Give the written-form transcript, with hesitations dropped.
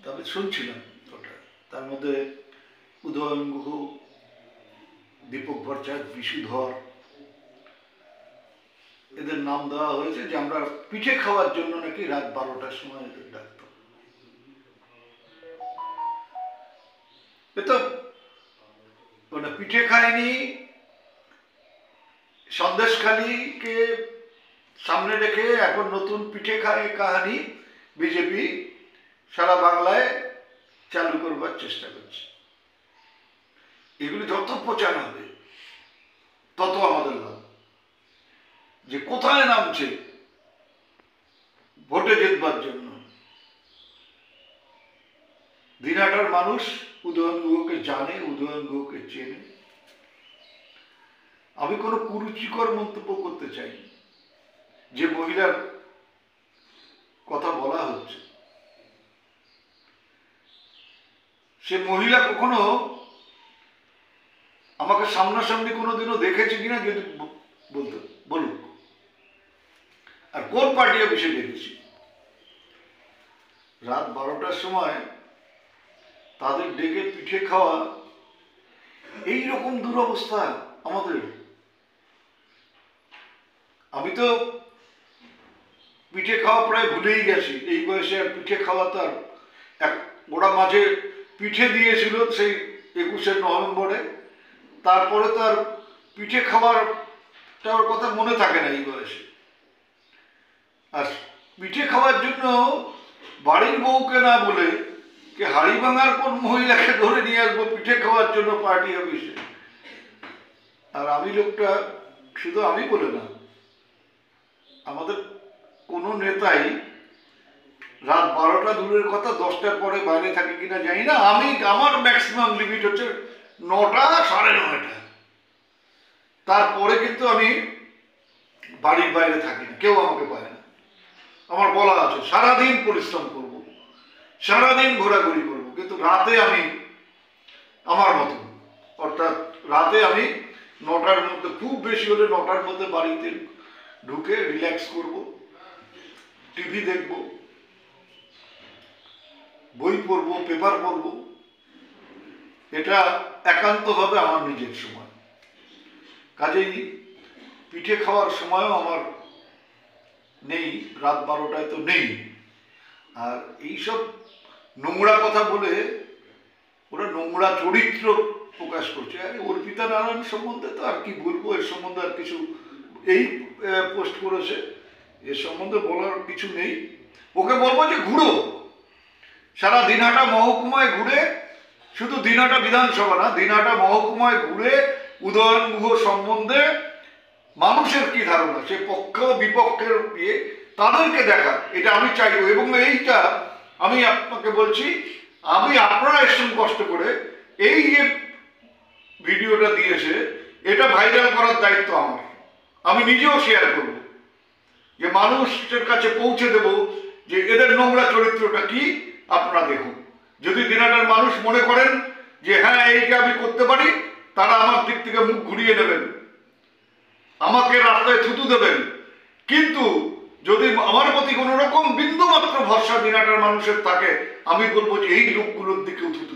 তবে শুনছিলাম ওটা, তার মধ্যে উদয়ন গুহ, দীপক ভট্টাচার্য, বিশুধর, এদের নাম দেওয়া হয়েছে যে আমরা পিঠে খাওয়ার জন্য নাকি রাত 12টার সময় এদের ডাকত। তো ওটা পিঠে খায়নি, সন্দেশখালীকে সামনে রেখে এখন নতুন পিঠে খায় কাহানি বিজেপি সারা বাংলায় চালু করবার চেষ্টা করছে। এগুলি যত প্রচার হবে তত আমাদের লাভ। যে কোথায় নামছে ভোটে জিতবার জন্য, দিনহাটার মানুষ উদয়ন গুহকে জানে, উদয়ন গুহকে চেনে। আমি কোনো কুরুচিকর মন্তব্য করতে চাই। যে মহিলার কথা বলা হচ্ছে সে মহিলা কখনো আমাকে সামনাসামনি কোনোদিনও দেখেছে কিনা যদি বলতে বলুক, আর কোন পার্টি অফিসে দেখেছি। রাত 12টার সময় তাদের ডেকে পিঠে খাওয়া, এইরকম দুরবস্থা আমাদের। আমি তো পিঠে খাওয়া প্রায় ভুলেই গেছি এই বয়সে। আর পিঠে খাওয়া তার ওরা মাঝে পিঠে দিয়েছিল সেই 21শে নভেম্বরে, তারপরে তার পিঠে খাওয়ার কথা মনে থাকে না এই বয়সে। আর পিঠে খাওয়ার জন্য বাড়ির বউকে না বলে কে হাড়ি ভাঙার কোন মহিলাকে ধরে নিয়ে আসবো পিঠে খাওয়ার জন্য পার্টি অফিসে। আর আমি লোকটা, শুধু আমি বলে না, আমাদের কোনো নেতাই রাত 12টা দূরের কথা 10টার পরে বাইরে থাকে কিনা জানি না। আমার ম্যাক্সিমাম লিমিট হচ্ছে 9টা, 9:30। তারপরে কিন্তু আমি বাড়ির বাইরে থাকি না, কেউ আমাকে পায় না। আমার বলা আছে সারাদিন পরিশ্রম করব, সারাদিন ঘোরাঘুরি করব, কিন্তু রাতে আমি আমার মতন, অর্থাৎ রাতে আমি 9টার মধ্যে, খুব বেশি হলে 9টার মধ্যে বাড়িতে ঢুকে রিল্যাক্স করব, টিভি দেখব, বই পড়ব, পেপার পড়ব। এটা একান্তভাবে আমার নিজের সময়। কাজেই পিঠে খাওয়ার সময়ও আমার নেই, রাত 12টায় তো নেই। আর এইসব নোংরা কথা বলে ওরা নোংরা চরিত্র প্রকাশ করছে। আরে অর্পিতা নারায়ণ সম্বন্ধে তো আর কি বলবো, এর সম্বন্ধে আর কিছু, এই পোস্ট করেছে, এর সম্বন্ধে বলার কিছু নেই। ওকে বলবো যে ঘুরো, সারা দিনহাটা মহকুমায় ঘুরে, শুধু দিনহাটা বিধানসভা না, দিনহাটা মহকুমায় ঘুরে উদয়ন গুহ সম্বন্ধে মানুষের কি ধারণা, সে পক্ষ বিপক্ষের ইয়ে, তাদেরকে দেখা, এটা আমি চাইব। এবং এইটা আমি আপনাকে বলছি, আপনারা এসেছেন কষ্ট করে, এই যে ভিডিওটা দিয়েছে এটা ভাইরাল করার দায়িত্ব আমার। আমি নিজেও শেয়ার করব, যে মানুষের কাছে পৌঁছে দেব যে এদের নোংরা চরিত্রটা কি, আপনারা দেখুন। যদি দিনহাটার মানুষ মনে করেন যে হ্যাঁ এইটা আমি করতে পারি, তারা আমার দিক থেকে মুখ ঘুরিয়ে নেবেন, আমাকে রাস্তায় থুতু দেবেন। কিন্তু যদি আমার প্রতি কোনো রকম বিন্দুমাত্র ভরসা দিনহাটার মানুষের থাকে, আমি বলবো যে এই লোকগুলোর দিকেও থুতু